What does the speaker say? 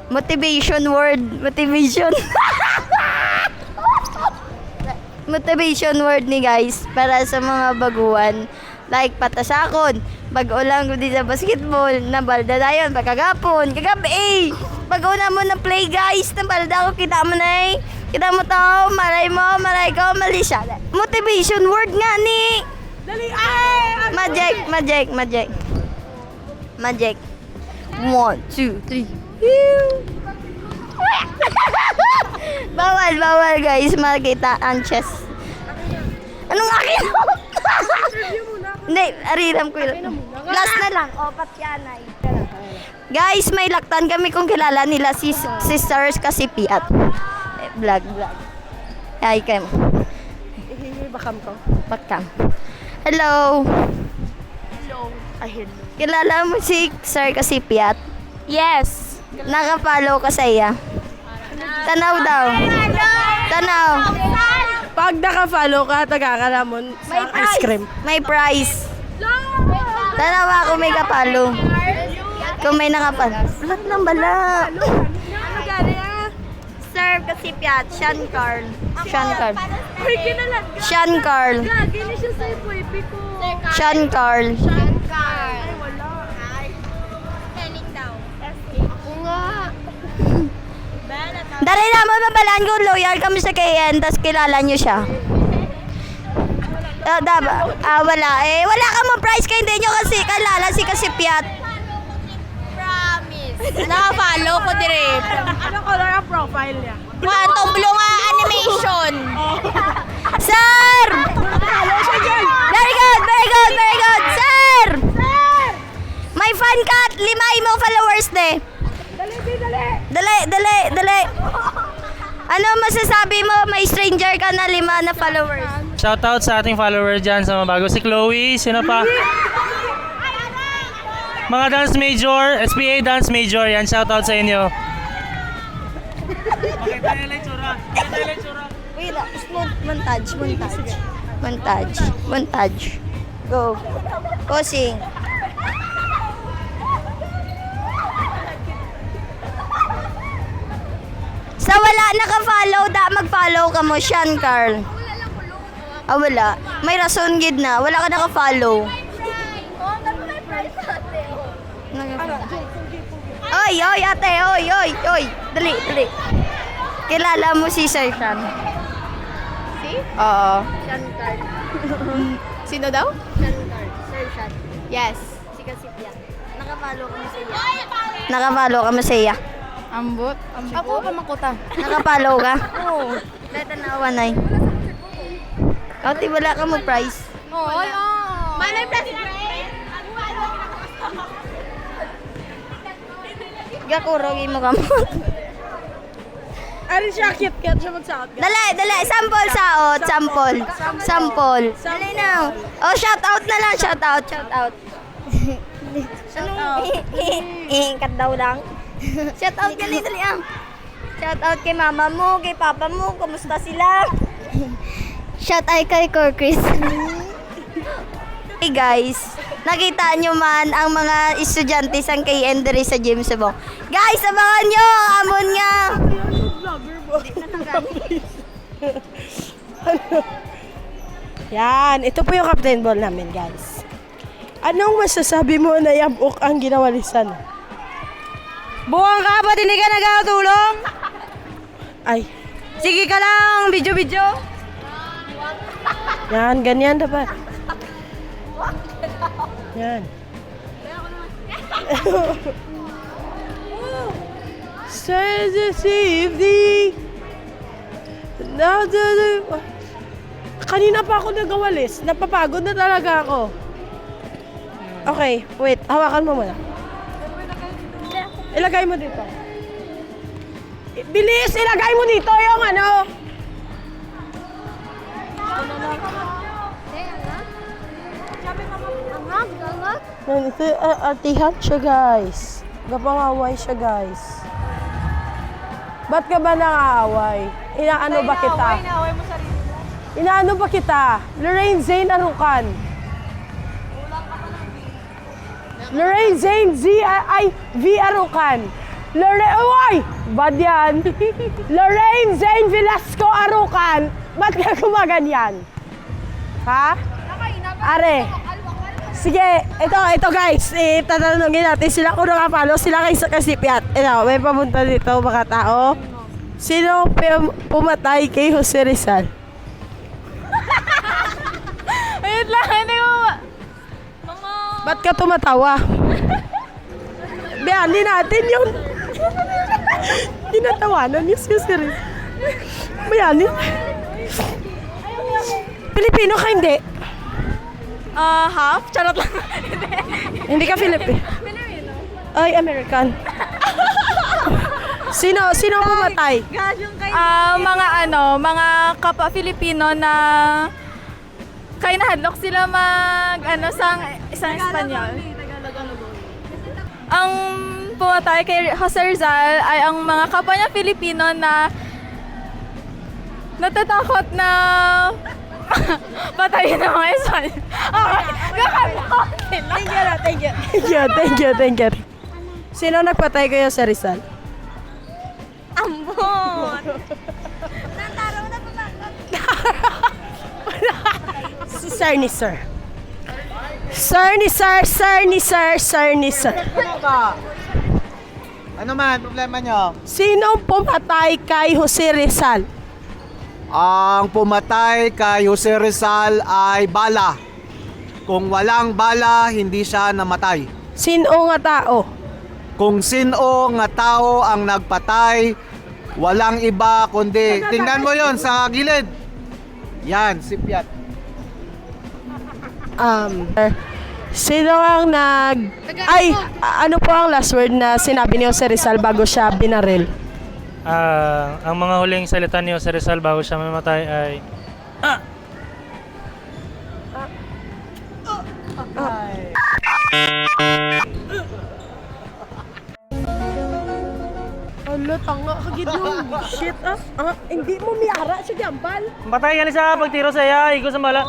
Motivation word. Motivation. Motivation word ni guys para sa mga baguhan. Like patasakon. Bago lang di sa basketball. Nabalda na yun. Pagkagapon. Kagabi. Bago na mo na play guys. Nabalda ko. Kita mo na eh. Kita mo to. Malay mo. Malay ko. Mali siya. Motivation word nga ni. Dali! Ay! Magic. Magic. Magic. Magic. 1, 2, 3. Bawal guys. Makita ang chest. Anong akin? Hindi, ariram ko yun. Last na lang. O, patyanay. Guys, may laktan kami kung kilala nila si Sisters kasi piat. Vlog. Ay, kayo. Bakam ko. Bakam. Hello. Ay, hello. Kilala mo si Sir kasi piat? Yes. Nakapollow ka sa iya. Tanaw daw. Tanaw. Pag naka-follow ka, tagakalamon sa ice cream. May prize. Tanaw ako may kapalo. Kung may nakapalo. Balat ng bala. Ano gani ah? Sir kasi piat. Sean Carl. Sean Carl. Uy, ginalag. Sean Carl. Gagi na siya sa ipuipi ko. Sean Carl. Ay, wala. Ako nga. Dali na mo mabalaan kung loyal kami sa KN, tapos kilala nyo siya. Wala. Wala ka mo prize kaya hindi nyo kasi kalala si Kasipiat. Naka-follow ko dire. Ano color ang profile niya? Quantum Blue nga animation. Sir! Very good! Sir! May fan cut! 5 mo followers de. Dali! Ano masasabi mo? May stranger ka na 5 na followers. Shoutout sa ating follower dyan sa mga bago. Si Chloe, sino pa? Mga dance major, SPA dance major, yan. Shoutout sa inyo. Okay, tayo lang tsura. Wait, smooth montage. Go. Posing. Sa wala naka-follow, mag-follow ka mo, Sean Carl. Wala. May rason gid na. Wala ka naka-follow. Oy, ate, oy. Dali. Kilala mo si Sir Sean? Si? Oo. Sean Carl. Sino daw? Sean Carl. Sir Sean. Yes. Si Kasipia. Naka-follow ka mo sa iya. Naka-follow ka mo sa iya. Ambot. Ako pamakuta. Naka-follow ka? Oo. Dahil tanawan ay. Kauti wala ka mo prize. Oy, oh. Manay president. Gakurogi mo ka mo. Ano siya? Kit-kit siya magsakot. Dali. Sample saot. Sample. Dali na. Oh, shout out na lang. Shout out. Kat daw lang. Shout out ka dali ang. Shout out kay mama mo, kay papa mo. Kumusta sila? Shout out kay Chris. Hey guys, nakita nyo man ang mga estudyante sang KN diri sa Gym Subong. Guys, abangan nyo! Amon nga! Yan, ito po yung captain ball namin, guys. Anong masasabi mo na yamuk ang ginawalisan? Buwang ka ba? Hindi ka nagkakatulong? Ay, Sige ka lang, video. yan, ganyan dapat. Yan. Says this evening. Kanina pa ako nagawalis. Napapagod na talaga ako. Okay, wait. Hawakan mo muna. Ilagay mo dito. Bilis! Ilagay mo dito yung ano. Ito, artihan siya, guys. Gapangaway siya, guys. Ba't ka ba nangaaway? Inaano ba kita? Inaano ba kita? Lorraine Zane Arucan. Lorraine Zane V Arucan. Lorraine, bad yan. Lorraine Zane Velasco Arucan, ba't ka gumaganyan? Ha? Are. Sige, ito guys, tatanungin natin sila kung nakapalo sila kay Kasipiat. Ito, may pamunta dito mga tao. Sino pumatay kay Jose Rizal? Wait lang, hindi mo Ba't ka tumatawa? Bayani natin yung tinatawanan ni Jose Rizal. Bayani. Pilipino ka hindi? half? Charot lang. Hindi ka Filipino. Ay, American. Sino pumatay? Mga kapwa Filipino na kaya nahadlok sila isang Espanyol. Ang pumatay kay Jose Rizal ay ang mga kapwa niya Filipino na natatakot na patayin ng mga Espanyol. Thank you. Sino nagpatay kayo sa Rizal? Ambot! Si Sir ni Sir. Ano man, problema nyo? Sino pumatay kay Jose Rizal? Ang pumatay kay Jose Rizal ay bala. Kung walang bala, hindi siya namatay. Sino nga tao? Kung sino nga tao ang nagpatay, walang iba kundi, tingnan mo yon sa gilid. Yan, si Piat. Sino ang ano po ang last word na sinabi ni Jose Rizal bago siya binaril? Ang mga huling salita ni Jose Rizal bago siya mamatay ay Ano, tanga ka gidong. Shit, hindi mo miyara siya gambal. matay ka sa pagtiro sa iya, ikaw sa bala.